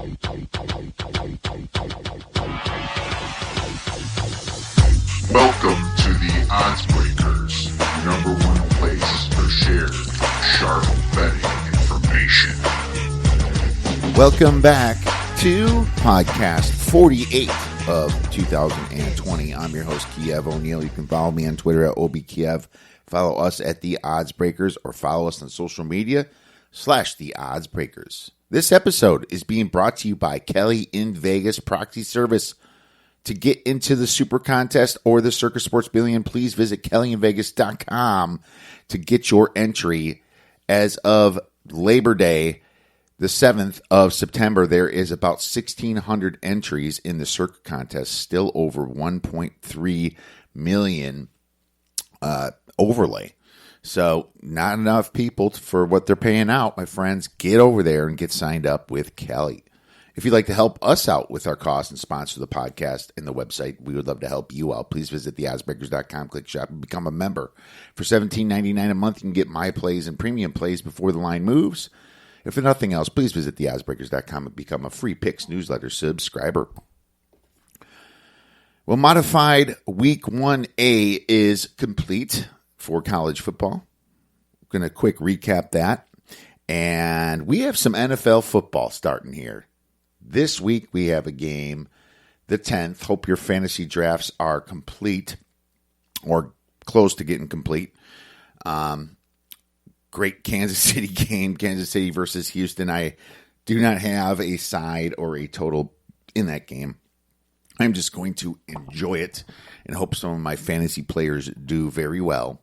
Welcome to the ODDSBREAKER'S #1 place for shared, sharp betting information. Welcome back to podcast 48 of 2020. I'm your host, Kiev O'Neill. You can follow me on Twitter at OBKiev. Follow us at the ODDSBREAKERS or follow us on social media /the ODDSBREAKERS. This episode is being brought to you by Kelly in Vegas Proxy Service. To get into the Super Contest or the Circus Sports Billion, please visit kellyinvegas.com to get your entry. As of Labor Day, the 7th of September, there is about 1,600 entries in the Circuit Contest, still over 1.3 million overlay. So not enough people for what they're paying out, my friends. Get over there and get signed up with Kelly. If you'd like to help us out with our costs and sponsor the podcast and the website, we would love to help you out. Please visit theoddsbreakers.com, click shop, and become a member. For $17.99 a month, you can get my plays and premium plays before the line moves. If for nothing else, please visit theoddsbreakers.com and become a free picks newsletter subscriber. Well, modified Week 1A is complete for college football. I'm going to quick recap that. And we have some NFL football starting here. This week, we have a game, the 10th. Hope your fantasy drafts are complete or close to getting complete. Great Kansas City game, Kansas City versus Houston. I do not have a side or a total in that game. I'm just going to enjoy it and hope some of my fantasy players do very well.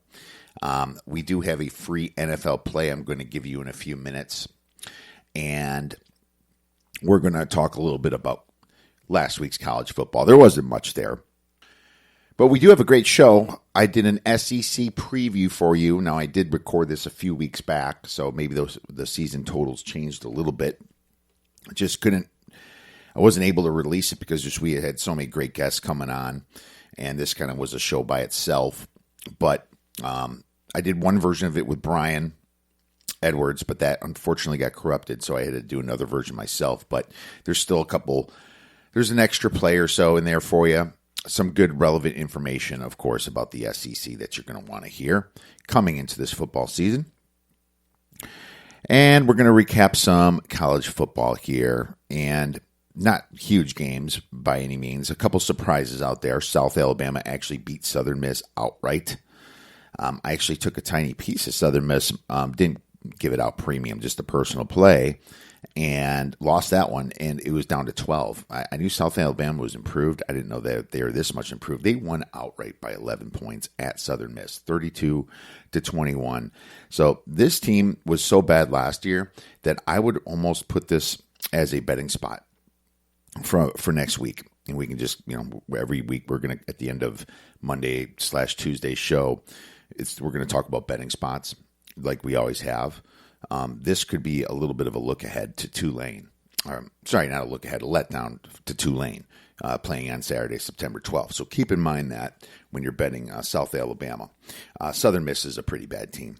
We do have a free NFL play I'm going to give you in a few minutes. And we're going to talk a little bit about last week's college football. There wasn't much there. But we do have a great show. I did an SEC preview for you. Now, I did record this a few weeks back, so maybe the season totals changed a little bit. I wasn't able to release it because we had so many great guests coming on, and this kind of was a show by itself. But I did one version of it with Brian Edwards, but that unfortunately got corrupted, so I had to do another version myself. But there's still there's an extra play or so in there for you. Some good relevant information, of course, about the SEC that you're going to want to hear coming into this football season. And we're going to recap some college football here, and not huge games by any means. A couple surprises out there. South Alabama actually beat Southern Miss outright. I actually took a tiny piece of Southern Miss, didn't give it out premium, just a personal play, and lost that one, and it was down to 12. I knew South Alabama was improved. I didn't know that they were this much improved. They won outright by 11 points at Southern Miss, 32-21. So this team was so bad last year that I would almost put this as a betting spot for next week. And we can just, every week we're going to, at the end of Monday/Tuesday show, we're going to talk about betting spots like we always have. This could be a little bit of a look ahead to Tulane. Sorry, not a look ahead, a letdown to Tulane, playing on Saturday, September 12th. So keep in mind that when you're betting South Alabama. Southern Miss is a pretty bad team.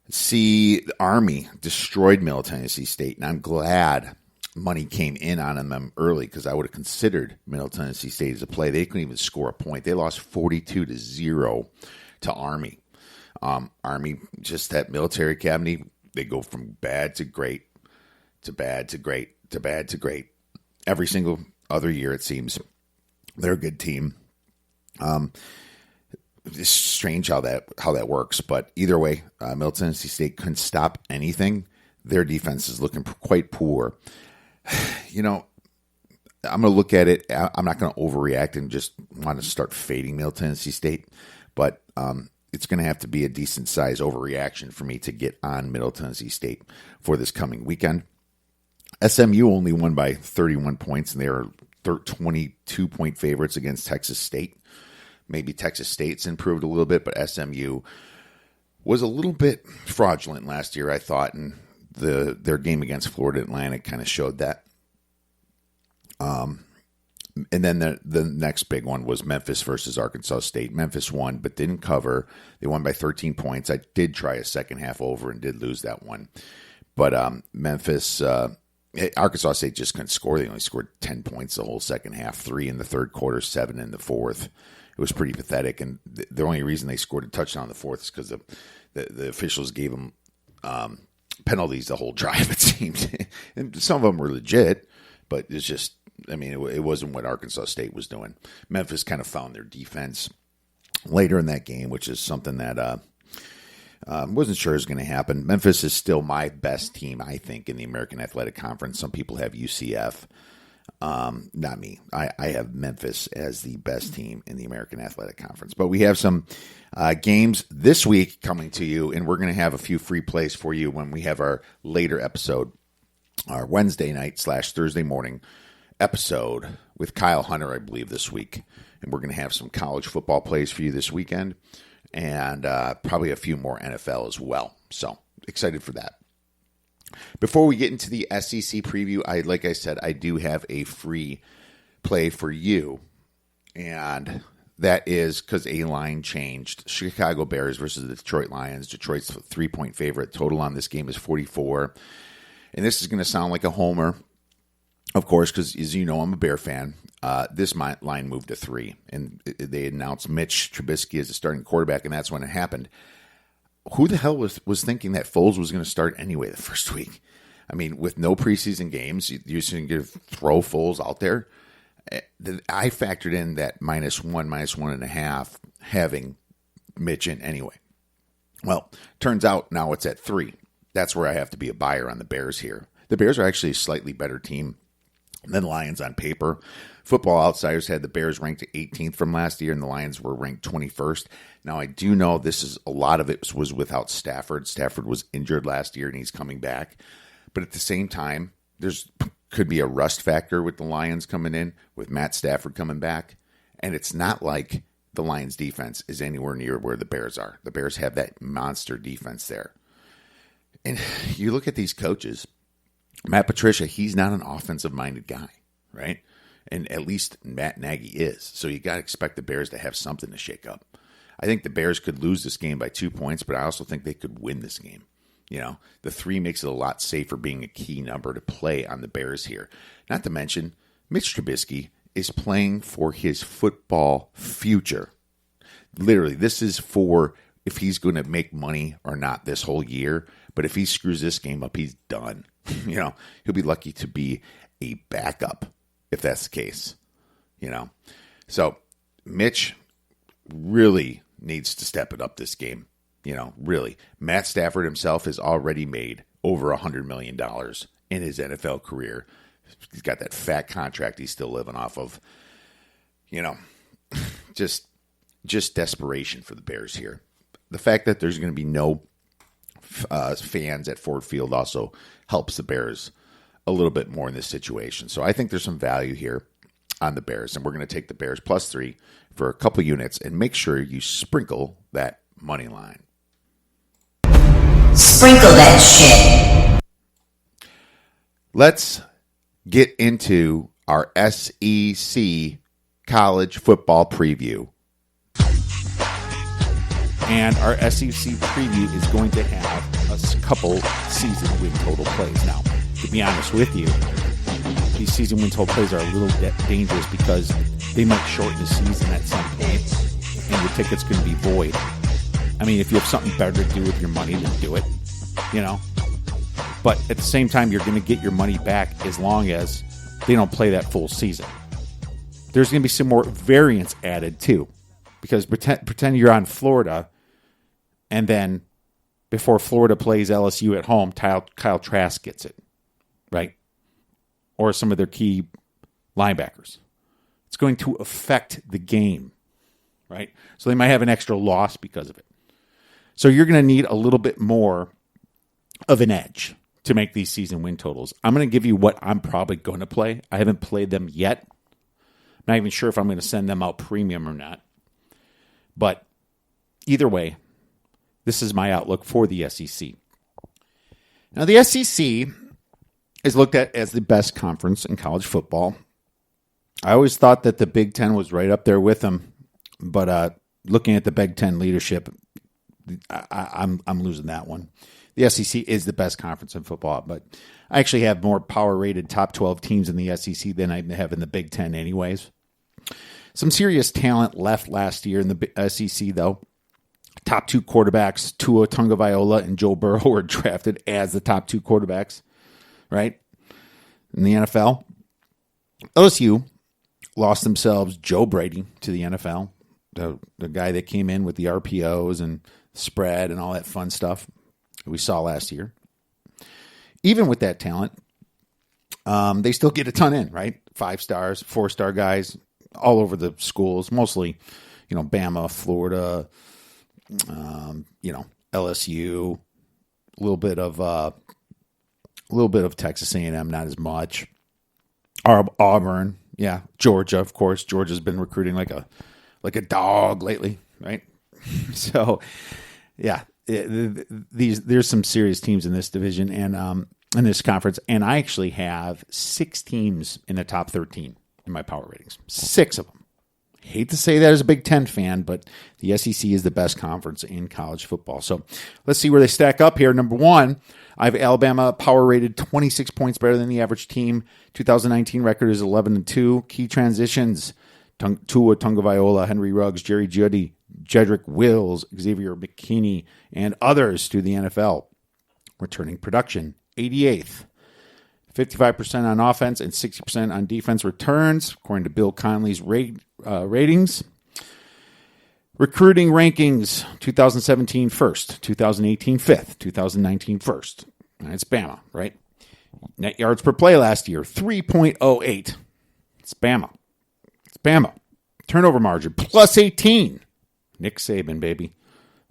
The Army destroyed Middle Tennessee State, and I'm glad money came in on them early because I would have considered Middle Tennessee State as a play. They couldn't even score a point. They lost 42-0 to Army. Army, just that military academy, they go from bad to great, to bad to great, to bad to great. Every single other year, it seems. They're a good team. It's strange how that works, but either way, Middle Tennessee State couldn't stop anything. Their defense is looking quite poor. I'm going to look at it. I'm not going to overreact and just want to start fading Middle Tennessee State, but it's going to have to be a decent size overreaction for me to get on Middle Tennessee State for this coming weekend. SMU only won by 31 points, and they are 22-point favorites against Texas State. Maybe Texas State's improved a little bit, but SMU was a little bit fraudulent last year, I thought, and their game against Florida Atlantic kind of showed that. And then the next big one was Memphis versus Arkansas State. Memphis won, but didn't cover. They won by 13 points. I did try a second half over and did lose that one. But Memphis Arkansas State just couldn't score. They only scored 10 points the whole second half, 3 in the third quarter, 7 in the fourth. It was pretty pathetic, and the only reason they scored a touchdown in the fourth is because the officials gave them penalties the whole drive, it seemed. And some of them were legit, but it's just, I mean, it wasn't what Arkansas State was doing. Memphis kind of found their defense later in that game, which is something that wasn't sure is going to happen. Memphis is still my best team, I think, in the American Athletic Conference. Some people have UCF. Not me. I have Memphis as the best team in the American Athletic Conference. But we have some games this week coming to you, and we're going to have a few free plays for you when we have our later episode, our Wednesday night / Thursday morning episode with Kyle Hunter, I believe, this week. And we're going to have some college football plays for you this weekend, and probably a few more NFL as well. So excited for that. Before we get into the SEC preview, like I said, I do have a free play for you, and that is because a line changed. Chicago Bears versus the Detroit Lions. Detroit's 3-point favorite. Total on this game is 44. And this is going to sound like a homer, of course, because as you know, I'm a Bear fan. This line moved to 3, and they announced Mitch Trubisky as the starting quarterback, and that's when it happened. Who the hell was thinking that Foles was going to start anyway the first week? I mean, with no preseason games, you're just going to throw Foles out there. I factored in that -1, -1.5, having Mitch in anyway. Well, turns out now it's at 3. That's where I have to be a buyer on the Bears here. The Bears are actually a slightly better team than Lions on paper. Football Outsiders had the Bears ranked 18th from last year, and the Lions were ranked 21st. Now, I do know a lot of it was without Stafford. Stafford was injured last year, and he's coming back. But at the same time, could be a rust factor with the Lions coming in, with Matt Stafford coming back. And it's not like the Lions' defense is anywhere near where the Bears are. The Bears have that monster defense there. And you look at these coaches, Matt Patricia, he's not an offensive-minded guy, right? And at least Matt Nagy is. So you got to expect the Bears to have something to shake up. I think the Bears could lose this game by 2 points, but I also think they could win this game. You know, the 3 makes it a lot safer being a key number to play on the Bears here. Not to mention, Mitch Trubisky is playing for his football future. Literally, this is for if he's going to make money or not this whole year. But if he screws this game up, he's done. You know, he'll be lucky to be a backup if that's the case. You know, so Mitch really needs to step it up this game. You know, really. Matt Stafford himself has already made over $100 million in his NFL career. He's got that fat contract he's still living off of. You know, just desperation for the Bears here. The fact that there's going to be no fans at Ford Field also helps the Bears a little bit more in this situation. So I think there's some value here on the Bears, and we're going to take the Bears +3 for a couple units, and make sure you sprinkle that money line. Sprinkle that shit. Let's get into our SEC college football preview. And our SEC preview is going to have a couple season win total plays. Now, to be honest with you, these season win total plays are a little dangerous because they might shorten the season at some point, and your ticket's going to be void. I mean, if you have something better to do with your money, then do it, you know. But at the same time, you're going to get your money back as long as they don't play that full season. There's going to be some more variance added, too. Because pretend you're on Florida, and then before Florida plays LSU at home, Kyle Trask gets it, right? Or some of their key linebackers. It's going to affect the game, right? So they might have an extra loss because of it. So you're going to need a little bit more of an edge to make these season win totals. I'm going to give you what I'm probably going to play. I haven't played them yet. I'm not even sure if I'm going to send them out premium or not. But either way, this is my outlook for the SEC. Now, the SEC is looked at as the best conference in college football. I always thought that the Big Ten was right up there with them, but looking at the Big Ten leadership, I'm losing that one. the SEC is the best conference in football, but I actually have more power-rated top 12 teams in the SEC than I have in the Big Ten anyways. Some serious talent left last year in the SEC, though. Top 2 quarterbacks, Tua Tagovailoa and Joe Burrow, were drafted as the top 2 quarterbacks, right? In the NFL. LSU lost themselves Joe Brady to the NFL, the guy that came in with the RPOs and spread and all that fun stuff we saw last year. Even with that talent, they still get a ton in, right? 5 stars, 4-star guys all over the schools, mostly, Bama, Florida, LSU, a little bit of Texas A&M, not as much. Auburn, yeah, Georgia, of course. Georgia's been recruiting like a dog lately, right? So, yeah, there's some serious teams in this division and in this conference, and I actually have 6 teams in the top 13 in my power ratings. 6 of them. Hate to say that as a Big Ten fan, but the SEC is the best conference in college football. So let's see where they stack up here. Number 1, I have Alabama power rated 26 points better than the average team. 2019 record is 11-2. Key transitions: Tua Tagovailoa, Henry Ruggs, Jerry Jeudy, Jedrick Wills, Xavier McKinney, and others to the NFL. Returning production, 88th. 55% on offense and 60% on defense returns, according to Bill Conley's ratings. Recruiting rankings, 2017 first, 2018 fifth, 2019 first. It's Bama, right? Net yards per play last year, 3.08. It's Bama. It's Bama. Turnover margin, plus 18. Nick Saban, baby.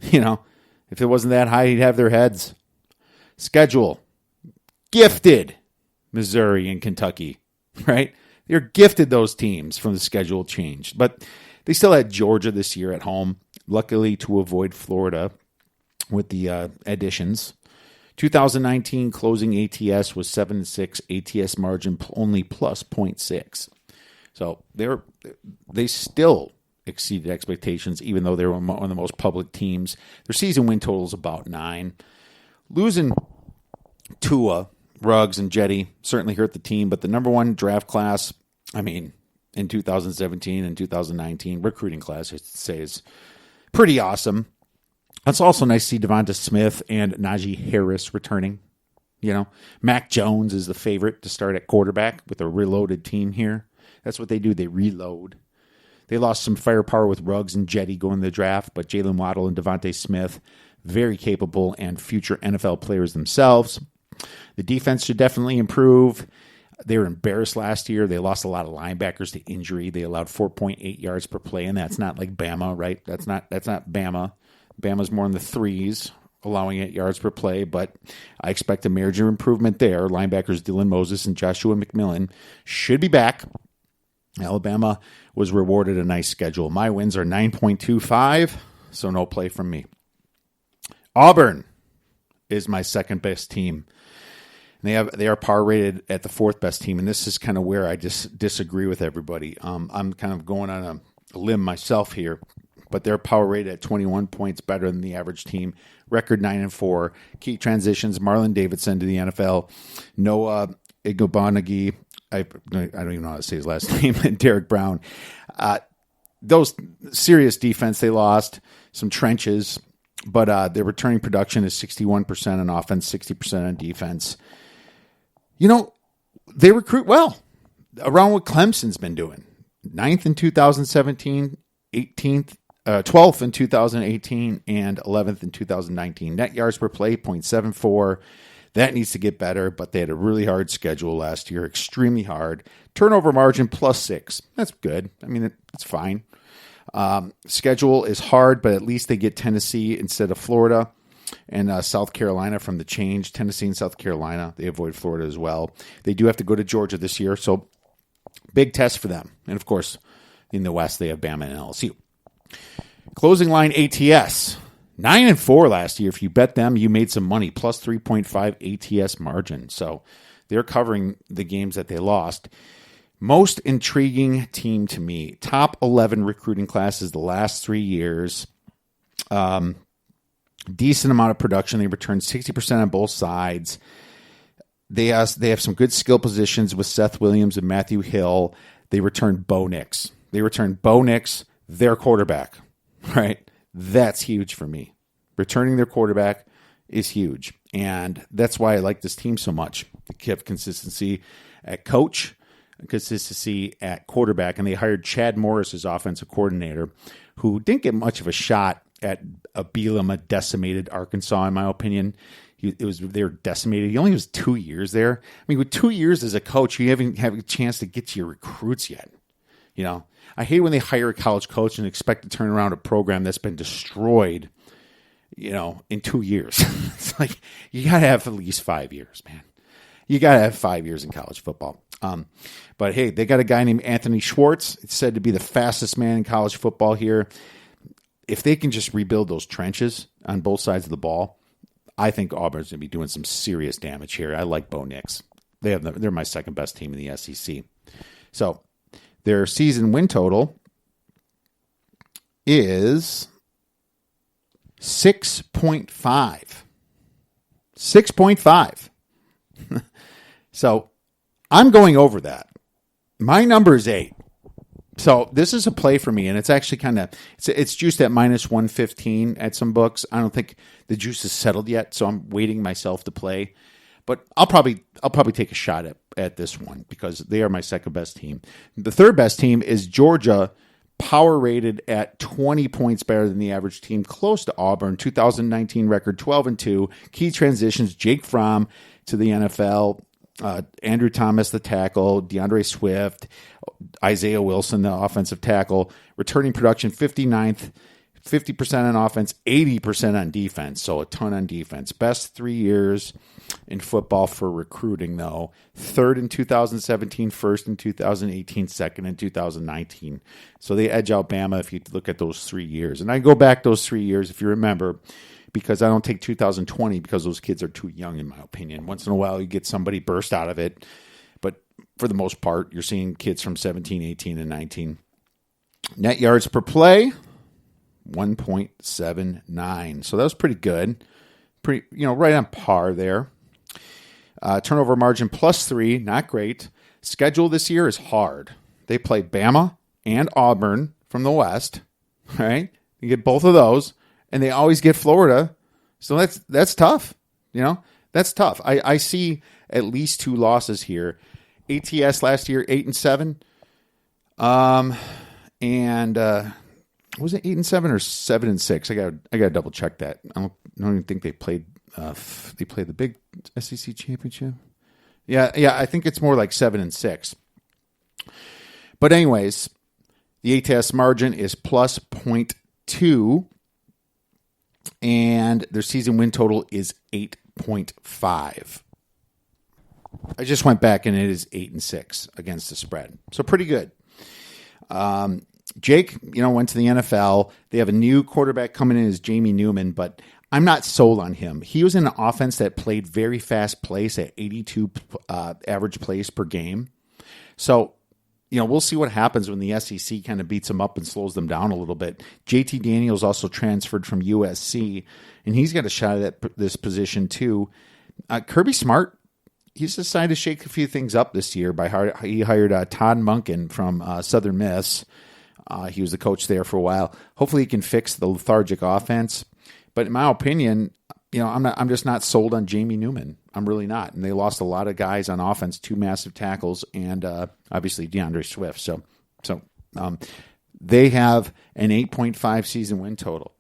If it wasn't that high, he'd have their heads. Schedule, gifted Missouri and Kentucky, right? They're gifted, those teams, from the schedule change. But they still had Georgia this year at home, luckily to avoid Florida with the additions. 2019 closing ATS was 7-6, ATS margin only plus 0.6. So they still exceeded expectations, even though they were one of the most public teams. Their season win total is about 9. Losing Tua, Ruggs, and Jetty certainly hurt the team, but the number 1 draft class, in 2017 and 2019, recruiting class, I should say, is pretty awesome. It's also nice to see Devonta Smith and Najee Harris returning. Mac Jones is the favorite to start at quarterback with a reloaded team here. That's what they do. They reload. They lost some firepower with Ruggs and Jetty going to the draft, but Jalen Waddle and Devonta Smith, very capable and future NFL players themselves. The defense should definitely improve. They were embarrassed last year. They lost a lot of linebackers to injury. They allowed 4.8 yards per play, and that's not like Bama, right? That's not Bama. Bama's more in the 3s, allowing 8 yards per play, but I expect a major improvement there. Linebackers Dylan Moses and Joshua McMillan should be back. Alabama was rewarded a nice schedule. My wins are 9.25, so no play from me. Auburn is my second best team. They are power rated at the 4th best team, and this is kind of where I just disagree with everybody. I'm kind of going on a limb myself here, but they're power rated at 21 points better than the average team. Record 9-4. Key transitions: Marlon Davidson to the NFL, Noah Igbobanagi, I don't even know how to say his last name, and Derek Brown. Those serious defense they lost, some trenches, but their returning production is 61% on offense, 60% on defense. They recruit well, around what Clemson's been doing. 9th in 2017, 12th in 2018, and 11th in 2019. Net yards per play, 0.74. That needs to get better, but they had a really hard schedule last year, extremely hard. Turnover margin, plus 6. That's good. It's fine. Schedule is hard, but at least they get Tennessee instead of Florida and South Carolina from the change. Tennessee and South Carolina, they avoid Florida as well. They do have to go to Georgia this year, so big test for them. And, of course, in the West, they have Bama and LSU. Closing line ATS, 9-4 last year. If you bet them, you made some money, plus 3.5 ATS margin. So they're covering the games that they lost. Most intriguing team to me, top 11 recruiting classes the last 3 years. decent amount of production. They returned 60% on both sides. They have some good skill positions with Seth Williams and Matthew Hill. They returned Bo Nix. Their quarterback, right? That's huge for me. Returning their quarterback is huge. And that's why I like this team so much. They have consistency at coach, consistency at quarterback, and they hired Chad Morris as offensive coordinator, who didn't get much of a shot at a Bielema decimated Arkansas, in my opinion. They were decimated. He only was 2 years there. I mean, with 2 years as a coach, you haven't had a chance to get to your recruits yet. You know, I hate when they hire a college coach and expect to turn around a program that's been destroyed, you know, in 2 years. It's like, you got to have at least 5 years, man. You got to have 5 years in college football. But hey, they got a guy named Anthony Schwartz. It's said to be the fastest man in college football here. If they can just rebuild those trenches on both sides of the ball, I think Auburn's going to be doing some serious damage here. I like Bo Nix. They're my second best team in the SEC. So their season win total is 6.5. 6.5. So I'm going over that. My number is 8. So this is a play for me, and it's actually it's juiced at minus 115 at some books. I don't think the juice is settled yet, so I'm waiting myself to play. But I'll probably take a shot at this one because they are my second best team. The third best team is Georgia, power rated at 20 points better than the average team, close to Auburn. 2019 record 12-2. Key transitions: Jake Fromm to the NFL. Andrew Thomas, the tackle, DeAndre Swift, Isaiah Wilson, the offensive tackle, returning production 59th, 50% on offense, 80% on defense. So a ton on defense. Best 3 years in football for recruiting, though. Third in 2017, first in 2018, second in 2019. So they edge out Bama if you look at those 3 years. And I go back those 3 years, if you remember, because I don't take 2020 because those kids are too young, in my opinion. Once in a while, you get somebody burst out of it. But for the most part, you're seeing kids from 17, 18, and 19. Net yards per play, 1.79. So that was pretty good. Pretty, right on par there. Turnover margin +3, not great. Schedule this year is hard. They play Bama and Auburn from the West, right? You get both of those. And they always get Florida. So that's tough. That's tough. I see at least 2 losses here. ATS last year, 8-7. And was it 8-7 or 7-6? I gotta double check that. I don't even think they played the big SEC championship. Yeah, I think it's more like 7-6. But anyways, the ATS margin is plus 0.2. And their season win total is 8.5. I just went back and it is 8-6 against the spread. So pretty good. Jake, went to the NFL. They have a new quarterback coming in as Jamie Newman, but I'm not sold on him. He was in an offense that played very fast pace at 82 average plays per game. So, we'll see what happens when the SEC kind of beats them up and slows them down a little bit. JT Daniels also transferred from USC, and he's got a shot at this position too. Kirby Smart, he's decided to shake a few things up this year. He hired Todd Monken from Southern Miss. He was the coach there for a while. Hopefully he can fix the lethargic offense. But in my opinion, I'm just not sold on Jamie Newman. I'm really not. And they lost a lot of guys on offense, 2 massive tackles, and obviously DeAndre Swift. So they have an 8.5 season win total.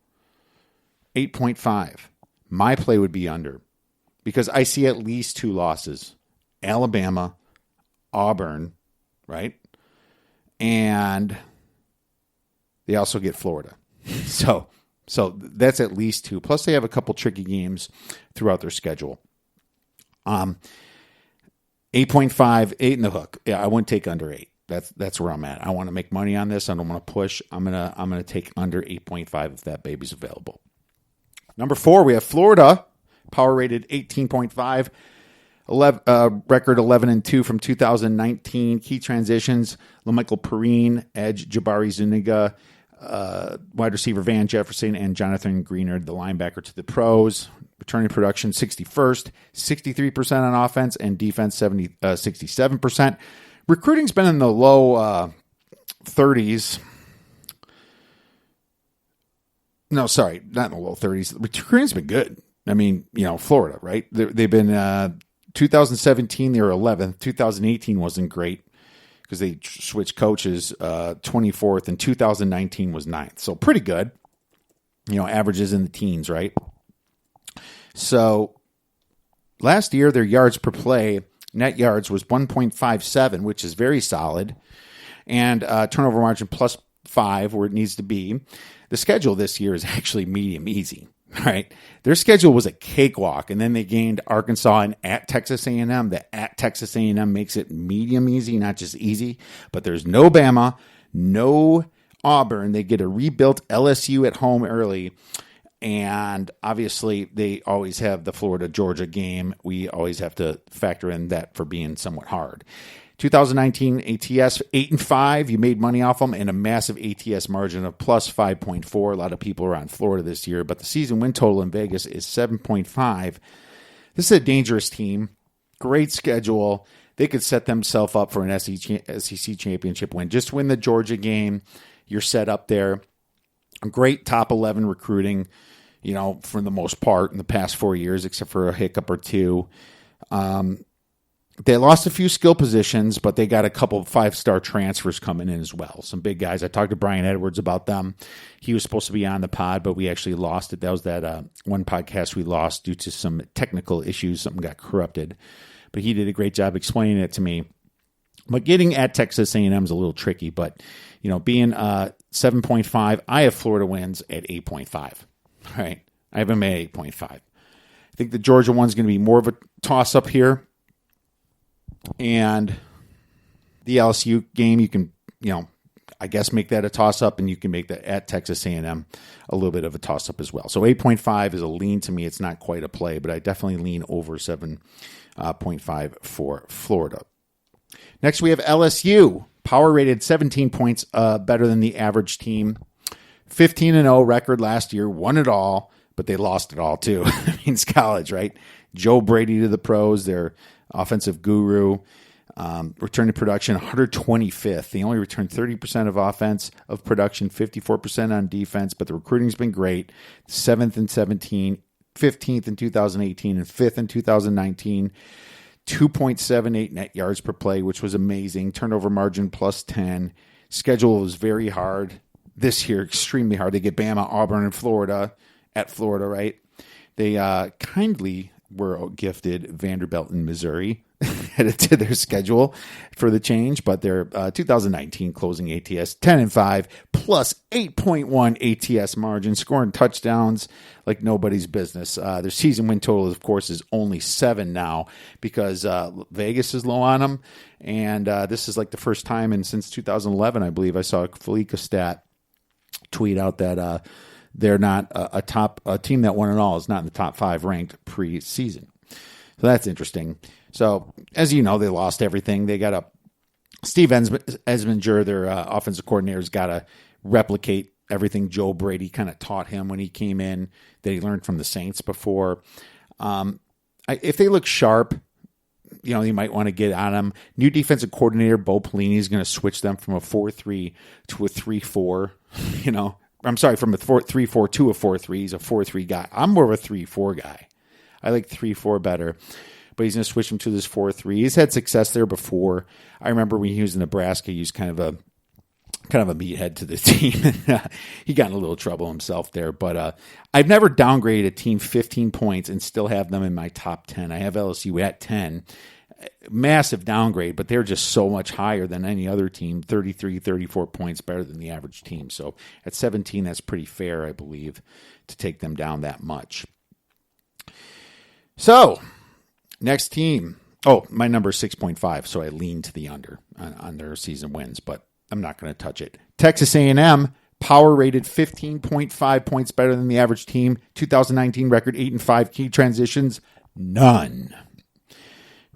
8.5. My play would be under because I see at least 2 losses. Alabama, Auburn, right? And they also get Florida. So that's at least 2. Plus they have a couple tricky games throughout their schedule. 8.5, 8 in the hook. Yeah, I wouldn't take under 8. That's where I'm at. I want to make money on this. I don't want to push. I'm gonna take under 8.5 if that baby's available. Number 4, we have Florida, power rated 18.5, record 11-2 from 2019. Key transitions: LaMichael Perrine, edge Jabari Zuniga, wide receiver Van Jefferson and Jonathan Greenard, the linebacker, to the pros. Returning production 61st, 63% on offense, and defense 67%. Recruiting's been in the low 30s. No, sorry, not in the low 30s. Recruiting's been good. I mean, Florida, right? They've been 2017, they were 11th. 2018 wasn't great because they switched coaches, 24th, and 2019 was 9th. So pretty good. Averages in the teens, right? So last year, their yards per play, net yards, was 1.57, which is very solid. And turnover margin +5, where it needs to be. The schedule this year is actually medium easy, right? Their schedule was a cakewalk, and then they gained Arkansas and at Texas A&M. The at Texas A&M makes it medium easy, not just easy. But there's no Bama, no Auburn. They get a rebuilt LSU at home early. And obviously, they always have the Florida-Georgia game. We always have to factor in that for being somewhat hard. 2019 ATS 8-5. You made money off them, and a massive ATS margin of +5.4. A lot of people are on Florida this year, but the season win total in Vegas is 7.5. This is a dangerous team. Great schedule. They could set themselves up for an SEC championship win. Just win the Georgia game. You're set up there. Great top 11 recruiting, for the most part in the past 4 years, except for a hiccup or two. They lost a few skill positions, but they got a couple of 5-star transfers coming in as well. Some big guys. I talked to Brian Edwards about them. He was supposed to be on the pod, but we actually lost it. That was that one podcast we lost due to some technical issues. Something got corrupted. But he did a great job explaining it to me. But getting at Texas A&M is a little tricky. But, being 7.5, I have Florida wins at 8.5. Right? I have them at 8.5. I think the Georgia one's going to be more of a toss-up here. And the LSU game, you can, I guess make that a toss-up, and you can make that at Texas A&M a little bit of a toss-up as well. So 8.5 is a lean to me. It's not quite a play, but I definitely lean over 7.5 for Florida. Next, we have LSU. Power rated 17 points better than the average team. 15-0 record last year. Won it all, but they lost it all too. I mean, it's college, right? Joe Brady to the pros. Their offensive guru. Return to production, 125th. They only returned 30% of offense of production, 54% on defense, but the recruiting's been great. 7th in 17, 15th in 2018, and 5th in 2019. 2.78 net yards per play, which was amazing. Turnover margin +10. Schedule was very hard this year, extremely hard. They get Bama, Auburn, and Florida at Florida, right? They kindly were gifted Vanderbilt and Missouri added to their schedule for the change, but their 2019 closing ATS 10-5 plus 8.1 ATS margin, scoring touchdowns like nobody's business. Their season win total, of course, is only 7 now because Vegas is low on them, and this is like the first time since 2011, I believe. I saw a Felica stat tweet out that they're not a team that won it all is not in the top 5 ranked preseason. So that's interesting. So, as you know, they lost everything. They got Steve Esminger, their offensive coordinator, has got to replicate everything Joe Brady kind of taught him when he came in that he learned from the Saints before. If they look sharp, you might want to get on them. New defensive coordinator, Bo Pelini, is going to switch them from a 4-3 to a 3-4, I'm sorry, from a 3-4 to a 4-3. He's a 4-3 guy. I'm more of a 3-4 guy. I like 3-4 better. But he's going to switch him to this 4-3. He's had success there before. I remember when he was in Nebraska, he was kind of a meathead to the team. He got in a little trouble himself there. But I've never downgraded a team 15 points and still have them in my top 10. I have LSU at 10. Massive downgrade, but they're just so much higher than any other team, 33, 34 points better than the average team. So at 17, that's pretty fair, I believe, to take them down that much. So, next team. Oh, my number is 6.5, so I lean to the under on their season wins, but I'm not going to touch it. Texas A&M, power rated 15.5 points better than the average team. 2019 record 8-5. Key transitions, none.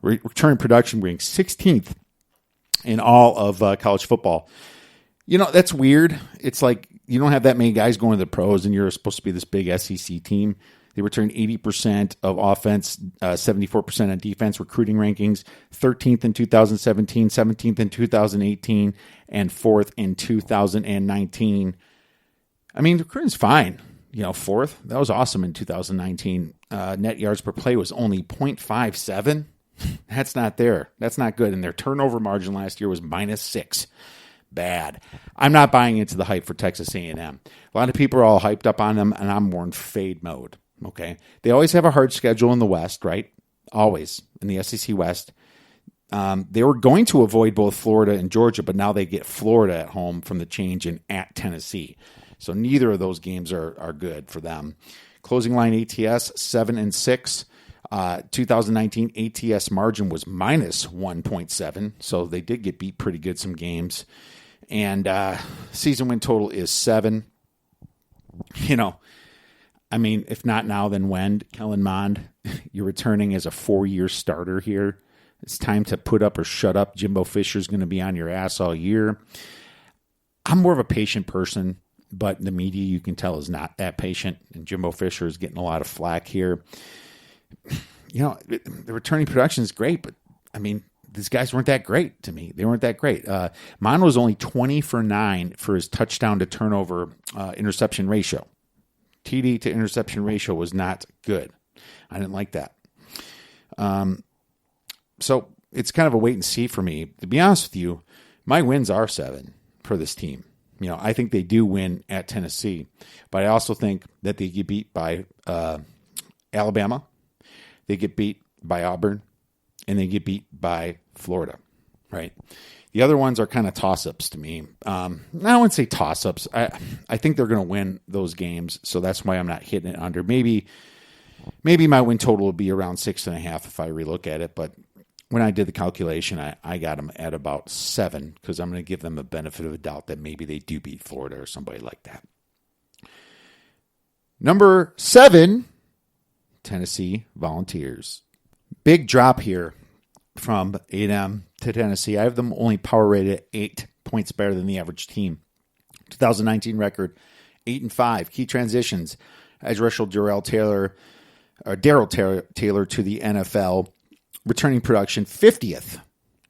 Return production ranked 16th in all of college football. That's weird. It's like you don't have that many guys going to the pros, and you're supposed to be this big SEC team. They returned 80% of offense, 74% on defense, recruiting rankings, 13th in 2017, 17th in 2018, and 4th in 2019. I mean, recruiting's fine. 4th. That was awesome in 2019. Net yards per play was only 0.57. That's not there. That's not good. And their turnover margin last year was -6. Bad. I'm not buying into the hype for Texas A&M. A lot of people are all hyped up on them, and I'm more in fade mode. Okay, they always have a hard schedule in the West, right? Always in the SEC West. They were going to avoid both Florida and Georgia, but now they get Florida at home from the change in at Tennessee. So neither of those games are good for them. Closing line ATS 7-6. 2019 ATS margin was -1.7, so they did get beat pretty good some games. And season win total is 7. I mean, if not now, then when? Kellen Mond, you're returning as a 4-year starter here. It's time to put up or shut up. Jimbo Fisher's going to be on your ass all year. I'm more of a patient person, but the media, you can tell, is not that patient. And Jimbo Fisher is getting a lot of flack here. The returning production is great, but, I mean, these guys weren't that great to me. They weren't that great. Mond was only 20 for 9 for his touchdown to turnover interception ratio. TD to interception ratio was not good. I didn't like that. So it's kind of a wait and see for me. To be honest with you, my wins are 7 for this team. I think they do win at Tennessee, but I also think that they get beat by Alabama, they get beat by Auburn, and they get beat by Florida, right? The other ones are kind of toss-ups to me. I wouldn't say toss-ups. I think they're going to win those games, so that's why I'm not hitting it under. Maybe my win total will be around 6.5 if I relook at it, but when I did the calculation, I got them at about 7 because I'm going to give them a benefit of a doubt that maybe they do beat Florida or somebody like that. Number 7, Tennessee Volunteers. Big drop here from A&M to Tennessee. I have them only power rated at 8 points better than the average team. 2019 record, 8-5. Key transitions, edge rusher Darrell Taylor to the NFL. Returning production, 50th.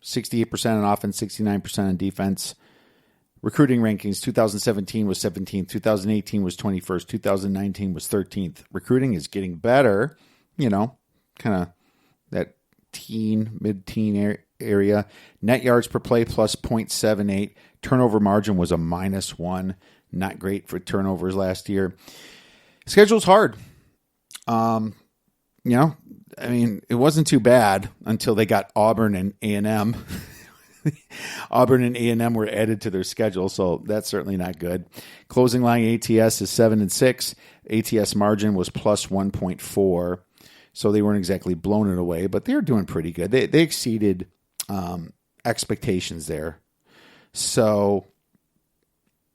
68% on offense, 69% on defense. Recruiting rankings, 2017 was 17th. 2018 was 21st. 2019 was 13th. Recruiting is getting better, kind of that mid-teen area. Net yards per play plus 0.78. Turnover margin was a -1. Not great for turnovers last year. Schedule's hard. I mean, it wasn't too bad until they got Auburn and A&M. Auburn and A&M were added to their schedule, so that's certainly not good. Closing line ATS is 7-6. ATS margin was plus 1.4. So they weren't exactly blown it away, but they're doing pretty good. They exceeded expectations there. So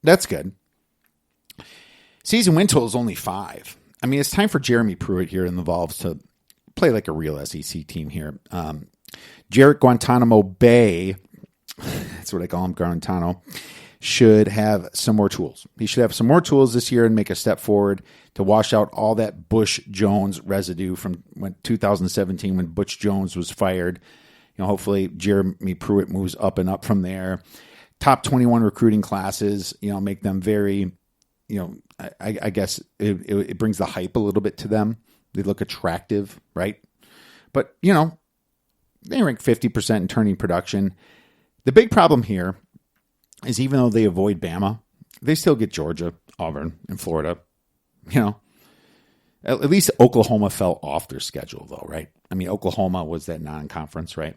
that's good. Season win total is only 5. I mean, it's time for Jeremy Pruitt here in the Vols to play like a real SEC team here. Jarrett Guantanamo Bay, that's what I call him, Guantano, should have some more tools. He should have some more tools this year and make a step forward to wash out all that Butch Jones residue from 2017 when Butch Jones was fired. Hopefully Jeremy Pruitt moves up and up from there. Top 21 recruiting classes, make them very, I guess it brings the hype a little bit to them. They look attractive, right? But, they rank 50% in turning production. The big problem here is even though they avoid Bama, they still get Georgia, Auburn, and Florida. At least Oklahoma fell off their schedule, though, right? I mean, Oklahoma was that non-conference, right?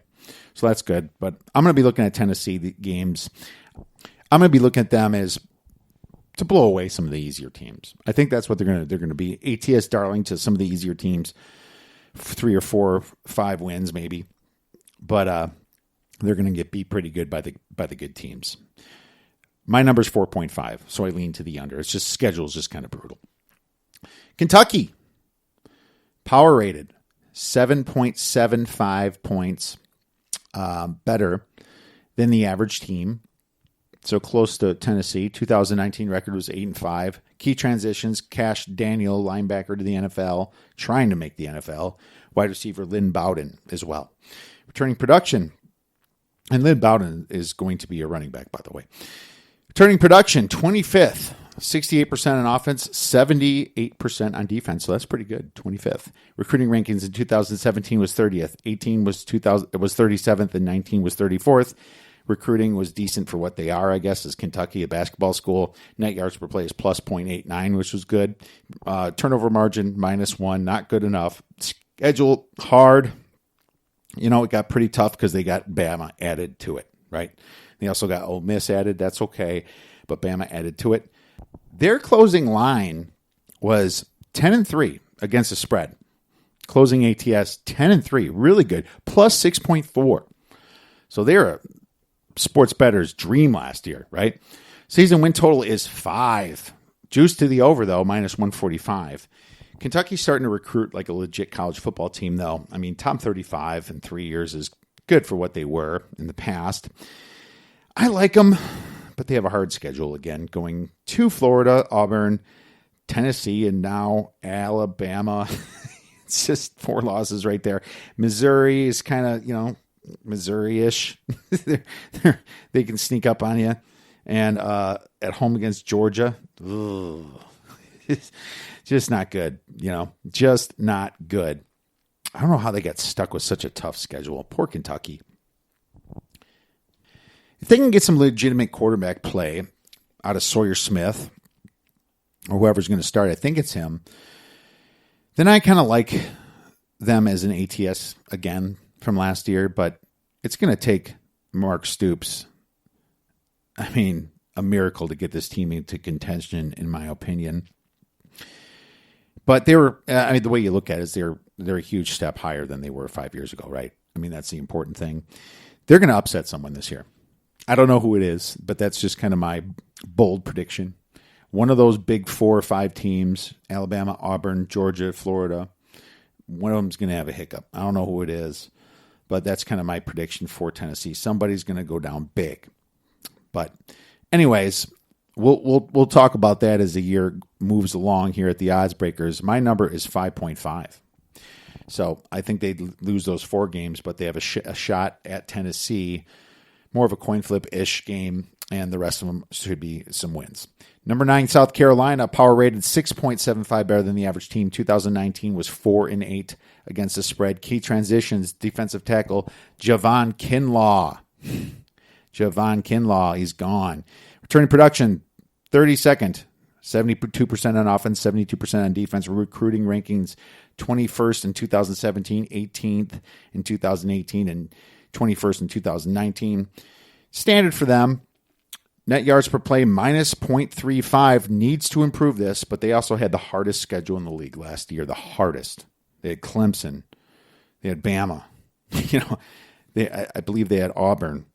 So that's good. But I'm going to be looking at Tennessee games. I'm going to be looking at them as to blow away some of the easier teams. I think that's what they're going to be. ATS darling to some of the easier teams, 3 or 4 or 5 wins maybe, but they're going to get beat pretty good by the good teams. My number's 4.5, so I lean to the under. It's just schedule's just kind of brutal. Kentucky, power rated 7.75 points better than the average team. so close to Tennessee. 2019 record was 8-5. Key transitions: Cash Daniel, linebacker to the NFL, trying to make the NFL. Wide receiver Lynn Bowden as well. Returning production, and Lynn Bowden is going to be a running back, by the way. Returning production, 25th, 68% on offense, 78% on defense. So that's pretty good. 25th. Recruiting rankings in 2017 was 30th. 18 was 37th, and 19 was 34th. Recruiting was decent for what they are, I guess, as Kentucky, a basketball school. Net yards per play is plus 0.89, which was good. Turnover margin, -1, not good enough. Schedule, hard. You know, it got pretty tough because they got Bama added to it, right? They also got Ole Miss added. That's okay, but Bama added to it. Their closing line was 10-3 against the spread. Closing ATS, 10-3, really good, plus 6.4. So they're a sports bettor's dream last year, right? Season win total is 5. Juice to the over, though, -145. Kentucky's starting to recruit like a legit college football team, though. I mean, top 35 in 3 years is good for what they were in the past. I like them, but they have a hard schedule again, going to Florida, Auburn, Tennessee, and now Alabama. It's just 4 losses right there. Missouri is kind of, Missouri-ish. They can sneak up on you. And at home against Georgia, it's just not good, just not good. I don't know how they got stuck with such a tough schedule. Poor Kentucky. If they can get some legitimate quarterback play out of Sawyer Smith or whoever's going to start, I think it's him, then I kind of like them as an ATS again from last year, but it's going to take Mark Stoops, a miracle to get this team into contention, in my opinion. But they were, the way you look at it is they're a huge step higher than they were 5 years ago, right? That's the important thing. They're going to upset someone this year. I don't know who it is, but that's just kind of my bold prediction. One of those big 4 or 5 teams, Alabama, Auburn, Georgia, Florida, one of them's going to have a hiccup. I don't know who it is, but that's kind of my prediction for Tennessee. Somebody's going to go down big. But anyways, we'll talk about that as the year moves along here at the Odds Breakers. My number is 5.5. So I think they lose those 4 games, but they have a shot at Tennessee. More of a coin flip-ish game, and the rest of them should be some wins. Number 9, South Carolina, power rated 6.75, better than the average team. 2019 was 4-8 against the spread. Key transitions, defensive tackle, Javon Kinlaw. Javon Kinlaw, he's gone. Returning production, 32nd, 72% on offense, 72% on defense. Recruiting rankings, 21st in 2017, 18th in 2018, and 21st in 2019. Standard for them. Net yards per play minus 0.35. Needs to improve this, but they also had the hardest schedule in the league last year. The hardest. They had Clemson. They had Bama. I believe they had Auburn.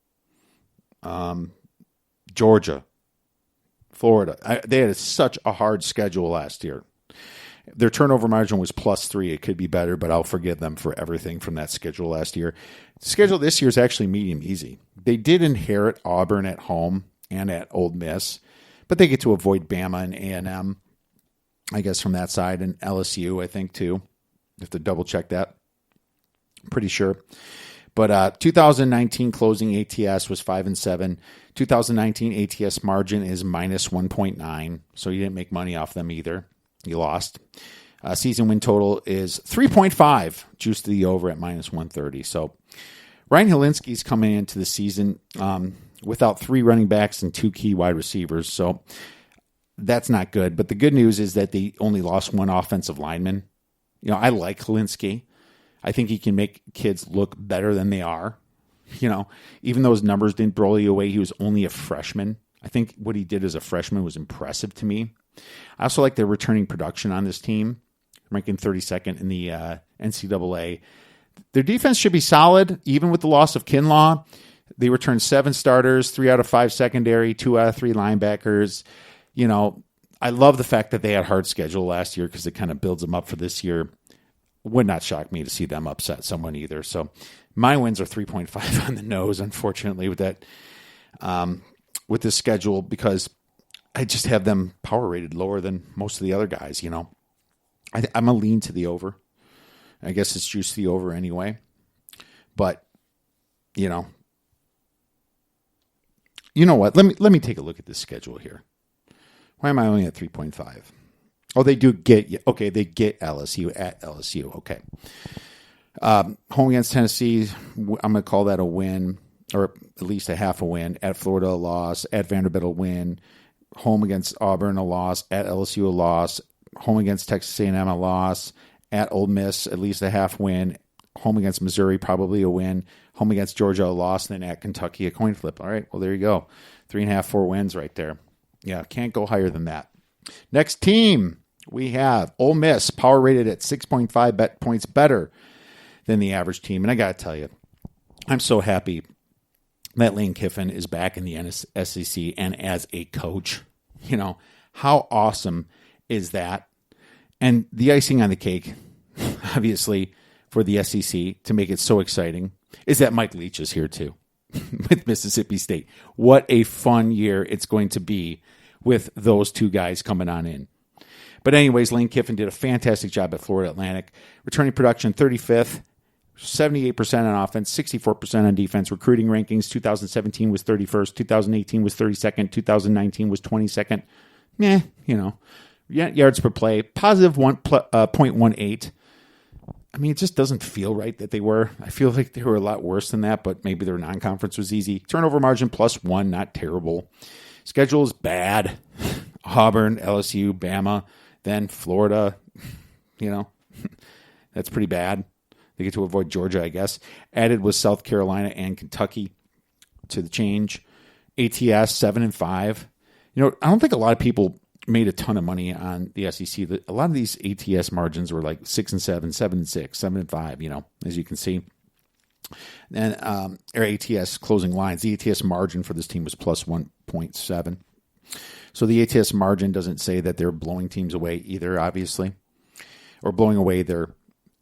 Georgia. Florida. They had such a hard schedule last year. Their turnover margin was +3. It could be better, but I'll forgive them for everything from that schedule last year. The schedule this year is actually medium easy. They did inherit Auburn at home and at Ole Miss, but they get to avoid Bama and A&M, I guess, from that side, and LSU, I think, too. You have to double-check that. Pretty sure. But 2019 closing ATS was 5-7. 2019 ATS margin is -1.9, so you didn't make money off them either. You lost. Season win total is 3.5, juice to the over at -130. So Ryan Helinski's coming into the season without 3 running backs and 2 key wide receivers. So that's not good. But the good news is that they only lost 1 offensive lineman. I like Helinski. I think he can make kids look better than they are. Even though his numbers didn't blow you away, he was only a freshman. I think what he did as a freshman was impressive to me. I also like their returning production on this team, ranking 32nd in the NCAA. Their defense should be solid, even with the loss of Kinlaw. They returned 7 starters, 3 out of 5 secondary, 2 out of 3 linebackers. I love the fact that they had a hard schedule last year because it kind of builds them up for this year. Would not shock me to see them upset someone either. So my wins are 3.5 on the nose, unfortunately, with that. with this schedule because I just have them power rated lower than most of the other guys, I'm a lean to the over. I guess it's juice to the over anyway. But, you know what? Let me take a look at this schedule here. Why am I only at 3.5? Oh, they do get, okay, they get LSU at LSU. Okay. Home against Tennessee, I'm going to call that a win, or at least a half a win. At Florida, a loss. At Vanderbilt, a win. Home against Auburn, a loss. At LSU, a loss. Home against Texas A&M, a loss. At Ole Miss, at least a half win. Home against Missouri, probably a win. Home against Georgia, a loss. And then at Kentucky, a coin flip. All right, well, there you go. 3.5, 4 wins right there. Yeah, can't go higher than that. Next team, we have Ole Miss, power rated at 6.5 points better than the average team. And I got to tell you, I'm so happy that Lane Kiffin is back in the SEC and as a coach. How awesome is that? And the icing on the cake, obviously, for the SEC to make it so exciting is that Mike Leach is here too with Mississippi State. What a fun year it's going to be with those two guys coming on in. But anyways, Lane Kiffin did a fantastic job at Florida Atlantic. Returning production 35th, 78% on offense, 64% on defense. Recruiting rankings, 2017 was 31st, 2018 was 32nd, 2019 was 22nd. Yards per play, positive 0.18. I mean, it just doesn't feel right that they were. I feel like they were a lot worse than that, but maybe their non-conference was easy. Turnover margin +1, not terrible. Schedule is bad. Auburn, LSU, Bama, then Florida. That's pretty bad. They get to avoid Georgia, I guess. Added was South Carolina and Kentucky to the change. ATS 7-5. I don't think a lot of people made a ton of money on the SEC. A lot of these ATS margins were like 6-7, 7-6, 7-5. As you can see. And our ATS closing lines. The ATS margin for this team was +1.7. So the ATS margin doesn't say that they're blowing teams away either, obviously, or blowing away their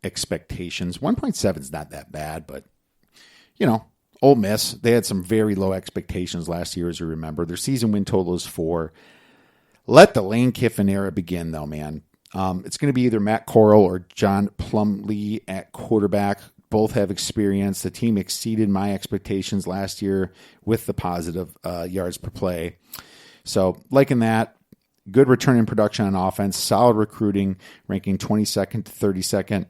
expectations. 1.7 is not that bad, but Ole Miss, they had some very low expectations last year, as you remember. Their season win total is 4. Let the Lane Kiffin era begin, though, man. It's going to be either Matt Corral or John Plumlee at quarterback. Both have experience. The team exceeded my expectations last year with the positive yards per play. So, liking that. Good return in production on offense. Solid recruiting, ranking 22nd to 32nd.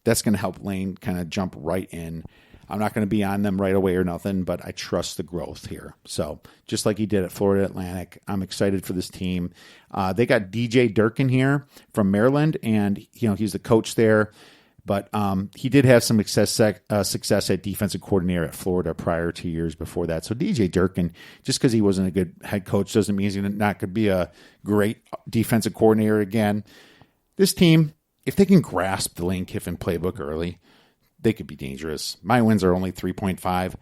That's going to help Lane kind of jump right in. I'm not going to be on them right away or nothing, but I trust the growth here. So just like he did at Florida Atlantic, I'm excited for this team. They got DJ Durkin here from Maryland, and he's the coach there. But he did have some success at defensive coordinator at Florida prior to years before that. So DJ Durkin, just because he wasn't a good head coach doesn't mean he's not going to be a great defensive coordinator again. This team, if they can grasp the Lane Kiffin playbook early, they could be dangerous. My wins are only 3.5,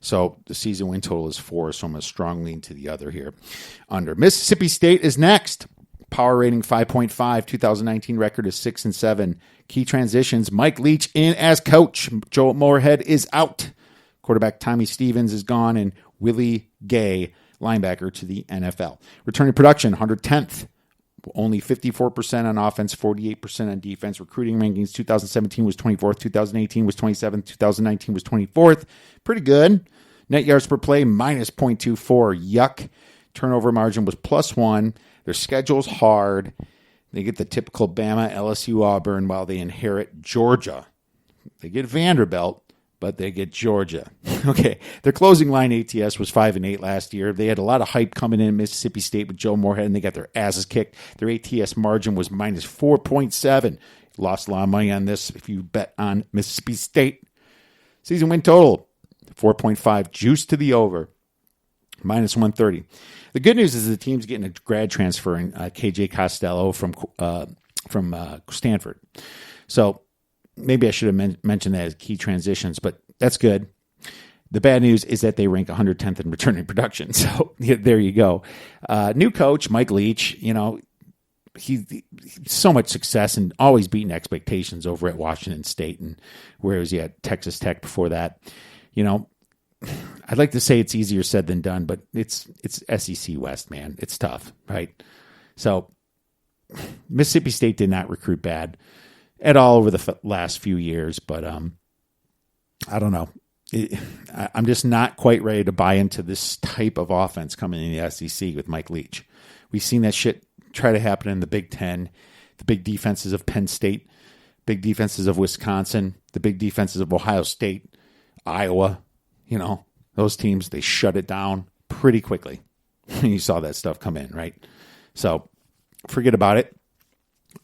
so the season win total is 4, so I'm a strong lean to the other here. Under Mississippi State is next. Power rating 5.5. 2019 record is 6-7. Key transitions. Mike Leach in as coach. Joe Moorhead is out. Quarterback Tommy Stevens is gone, and Willie Gay, linebacker, to the NFL. Returning production 110th. Only 54% on offense, 48% on defense. Recruiting rankings, 2017 was 24th, 2018 was 27th, 2019 was 24th. Pretty good. Net yards per play, -0.24. Yuck. Turnover margin was +1. Their schedule's hard. They get the typical Bama, LSU, Auburn, while they inherit Georgia. They get Vanderbilt, but they get Georgia. Okay, their closing line ATS was 5-8 last year. They had a lot of hype coming in Mississippi State with Joe Moorhead, and they got their asses kicked. Their ATS margin was -4.7. Lost a lot of money on this if you bet on Mississippi State. Season win total, 4.5. Juice to the over, -130. The good news is the team's getting a grad transfer in KJ Costello from Stanford. So maybe I should have mentioned that as key transitions, but that's good. The bad news is that they rank 110th in returning production. So there you go. New coach, Mike Leach, he's so much success and always beating expectations over at Washington State, and where was he at Texas Tech before that. I'd like to say it's easier said than done, but it's SEC West, man. It's tough, right? So Mississippi State did not recruit bad at all over the last few years, but I don't know. I'm just not quite ready to buy into this type of offense coming in the SEC with Mike Leach. We've seen that shit try to happen in the Big Ten, the big defenses of Penn State, big defenses of Wisconsin, the big defenses of Ohio State, Iowa. You know, those teams, they shut it down pretty quickly. You saw that stuff come in, right? So forget about it.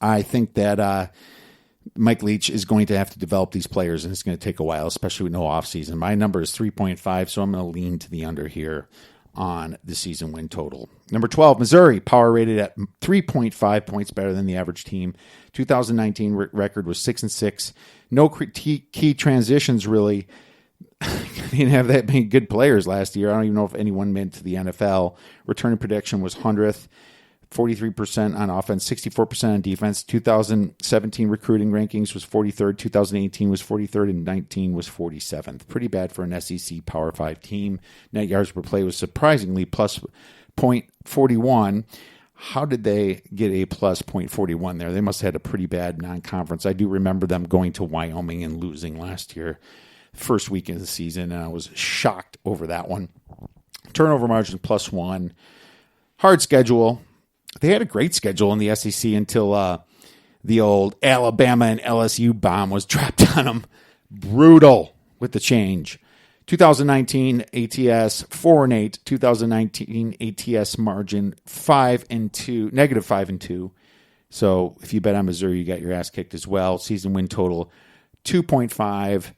I think that Mike Leach is going to have to develop these players, and it's going to take a while, especially with no offseason. My number is 3.5, so I'm going to lean to the under here on the season win total. Number 12, Missouri, power rated at 3.5 points better than the average team. 2019 record was 6-6. No key transitions, really. They didn't have that many good players last year. I don't even know if anyone made it to the NFL. Returning prediction was 100th. 43% on offense, 64% on defense. 2017 recruiting rankings was 43rd. 2018 was 43rd, and 19 was 47th. Pretty bad for an SEC Power 5 team. Net yards per play was surprisingly plus .41. How did they get a plus .41 there? They must have had a pretty bad non-conference. I do remember them going to Wyoming and losing last year, first week of the season, and I was shocked over that one. Turnover margin +1. Hard schedule. They had a great schedule in the SEC until the old Alabama and LSU bomb was dropped on them. Brutal with the change. 2019 ATS 4-8. 2019 ATS margin -5-2. So if you bet on Missouri, you got your ass kicked as well. Season win total 2.5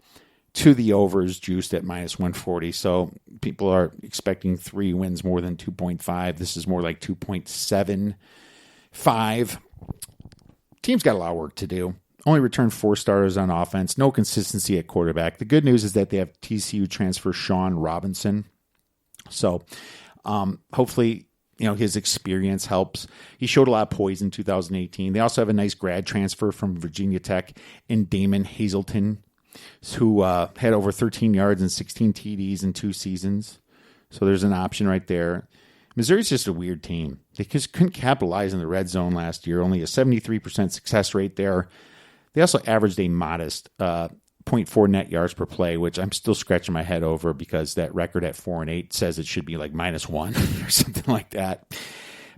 to the overs, juiced at -140. So people are expecting 3 wins more than 2.5. This is more like 2.75. Team's got a lot of work to do. Only returned 4 starters on offense. No consistency at quarterback. The good news is that they have TCU transfer Sean Robinson. So hopefully, his experience helps. He showed a lot of poise in 2018. They also have a nice grad transfer from Virginia Tech in Damon Hazelton, who had over 13 yards and 16 TDs in 2 seasons. So there's an option right there. Missouri's just a weird team. They just couldn't capitalize in the red zone last year. Only a 73% success rate there. They also averaged a modest 0.4 net yards per play, which I'm still scratching my head over because that record at 4-8 says it should be like -1 or something like that.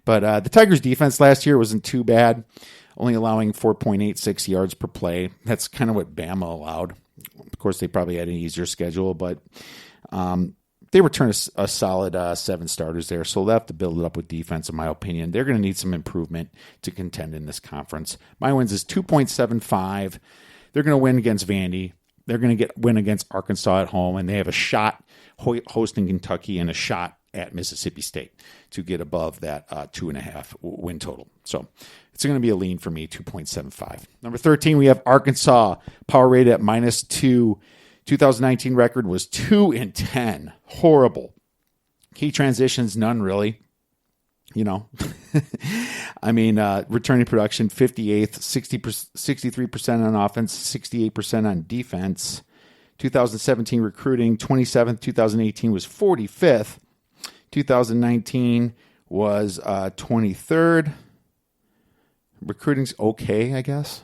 But the Tigers' defense last year wasn't too bad, only allowing 4.86 yards per play. That's kind of what Bama allowed. Of course, they probably had an easier schedule, but they returned a solid 7 starters there, so they'll have to build it up with defense, in my opinion. They're going to need some improvement to contend in this conference. My wins is 2.75. They're going to win against Vandy. They're going to win against Arkansas at home, and they have a shot hosting Kentucky and a shot at Mississippi State to get above that 2.5 win total. So it's going to be a lean for me, 2.75. Number 13, we have Arkansas, power rated at -2. 2019 record was 2-10. Horrible. Key transitions, none really. I mean, returning production 58th, 63% on offense, 68% on defense. 2017 recruiting 27th. 2018 was 45th. 2019 was 23rd. Recruiting's okay, I guess.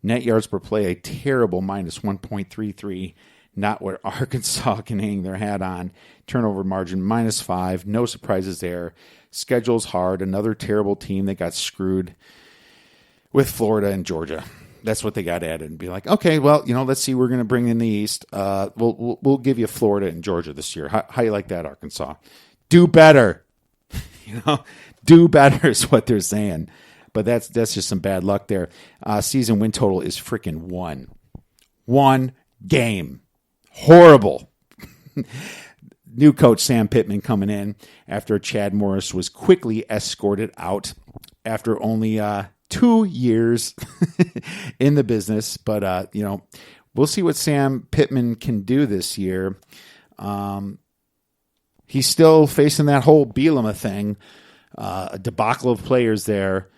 Net yards per play, a terrible -1.33. Not what Arkansas can hang their hat on. Turnover margin -5. No surprises there. Schedule's hard. Another terrible team that got screwed with Florida and Georgia. That's what they got added and be like, okay, well, let's see. We're going to bring in the East. We'll give you Florida and Georgia this year. How you like that, Arkansas? Do better. Do better is what they're saying. But that's just some bad luck there. Season win total is freaking 1. 1 game. Horrible. New coach Sam Pittman coming in after Chad Morris was quickly escorted out after only 2 years in the business. But, we'll see what Sam Pittman can do this year. He's still facing that whole Bielema thing, a debacle of players there.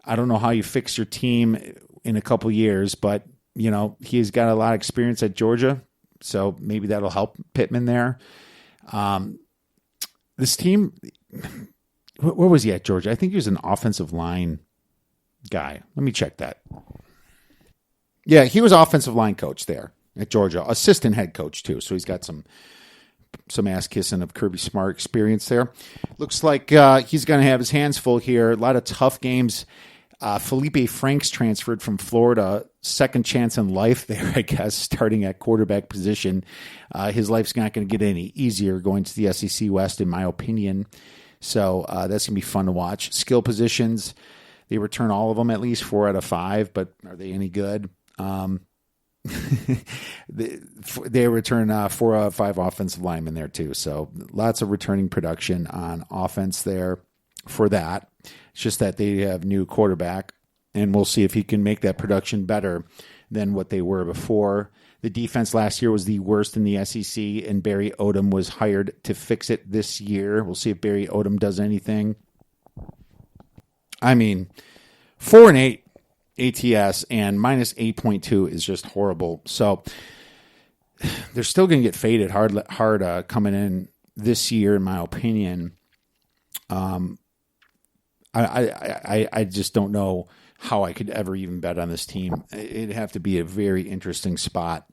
I don't know how you fix your team in a couple years, but, he's got a lot of experience at Georgia. So maybe that'll help Pittman there. This team, where was he at, Georgia? I think he was an offensive line guy. Let me check that. Yeah, he was offensive line coach there at Georgia, assistant head coach too. So he's got some ass kissing of Kirby Smart experience there. Looks like he's going to have his hands full here. A lot of tough games. Felipe Franks transferred from Florida. Second chance in life there, I guess, starting at quarterback position. His life's not going to get any easier going to the SEC West, in my opinion. So that's going to be fun to watch. Skill positions, they return all of them, at least 4 out of 5, but are they any good? They return 4 out of 5 offensive linemen there too. So lots of returning production on offense there for that. It's just that they have new quarterback, and we'll see if he can make that production better than what they were before. The defense last year was the worst in the SEC, and Barry Odom was hired to fix it this year. We'll see if Barry Odom does anything. I mean, 4-8 ATS and minus 8.2 is just horrible. So they're still going to get faded hard coming in this year, in my opinion. I just don't know how I could ever even bet on this team. It'd have to be a very interesting spot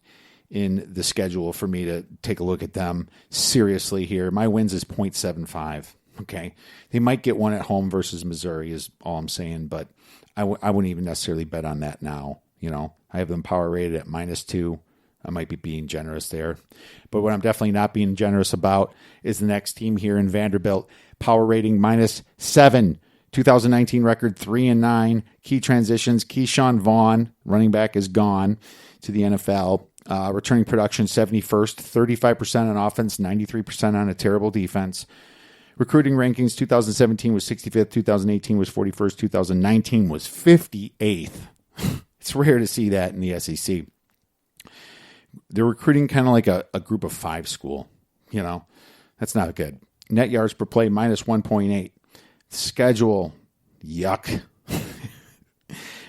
in the schedule for me to take a look at them seriously here. My wins is 0.75. Okay. They might get one at home versus Missouri is all I'm saying, but I wouldn't even necessarily bet on that now. You know, I have them power rated at -2. I might be being generous there. But what I'm definitely not being generous about is the next team here in Vanderbilt. Power rating -7. 2019 record 3-9. Key transitions. Keyshawn Vaughn, running back, is gone to the NFL. Returning production 71st, 35% on offense, 93% on a terrible defense. Recruiting rankings, 2017 was 65th, 2018 was 41st, 2019 was 58th. It's rare to see that in the SEC. They're recruiting kind of like a group of 5 school. You know, that's not good. Net yards per play, -1.8. Schedule, yuck.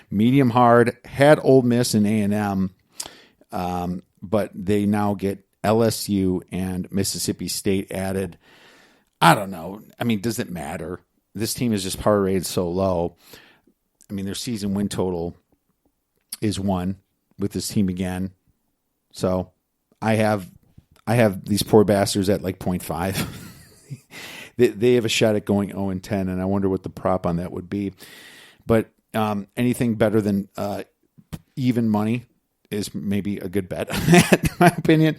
Medium hard, had Ole Miss and A&M, but they now get LSU and Mississippi State added. I don't know. I mean, does it matter? This team is just power rated so low. I mean, their season win total is 1 with this team again. So I have these poor bastards at like 0.5. They have a shot at going 0-10, and I wonder what the prop on that would be. But anything better than even money is maybe a good bet, in my opinion.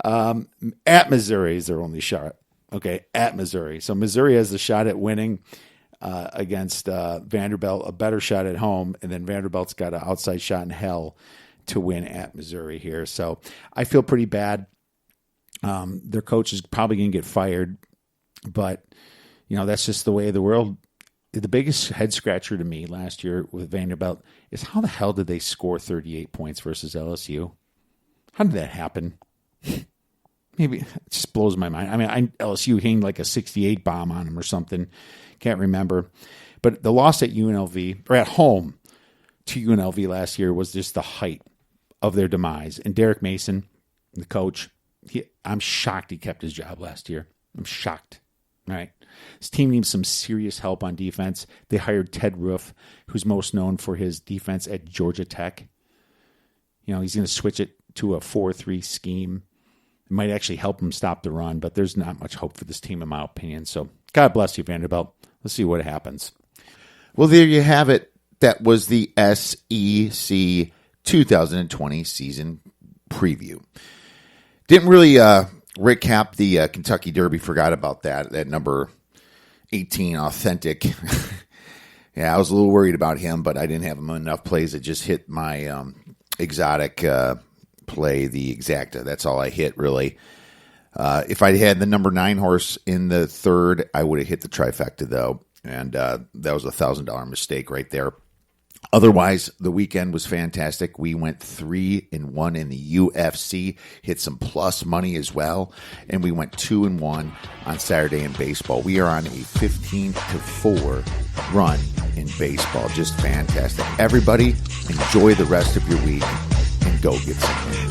At Missouri is their only shot. Okay, at Missouri. So Missouri has the shot at winning against Vanderbilt, a better shot at home, and then Vanderbilt's got an outside shot in hell to win at Missouri here. So I feel pretty bad. Their coach is probably going to get fired, but, you know, that's just the way of the world. The biggest head scratcher to me last year with Vanderbilt is how the hell did they score 38 points versus LSU? How did that happen? Maybe it just blows my mind. I mean, LSU hanged like a 68 bomb on them or something. Can't remember. But the loss at UNLV, or at home to UNLV last year, was just the height of their demise. And Derek Mason, the coach, I'm shocked he kept his job last year. I'm shocked. All right. This team needs some serious help on defense. They hired Ted Roof, who's most known for his defense at Georgia Tech. You know, he's going to switch it to a 4-3 scheme. It might actually help them stop the run, but there's not much hope for this team, in my opinion. So God bless you, Vanderbilt. Let's see what happens. Well, there you have it. That was the SEC 2020 season preview. Didn't really recap the Kentucky Derby. Forgot about that number 18 authentic. Yeah, I was a little worried about him, but I didn't have him enough plays. It just hit my exotic play, the exacta. That's all I hit, really. If I had the number 9 horse in the third, I would have hit the trifecta, though. And that was a $1,000 mistake right there. Otherwise, the weekend was fantastic. We went 3-1 in the UFC, hit some plus money as well, and we went 2-1 on Saturday in baseball. We are on a 15-4 run in baseball. Just fantastic. Everybody, enjoy the rest of your week and go get some wins.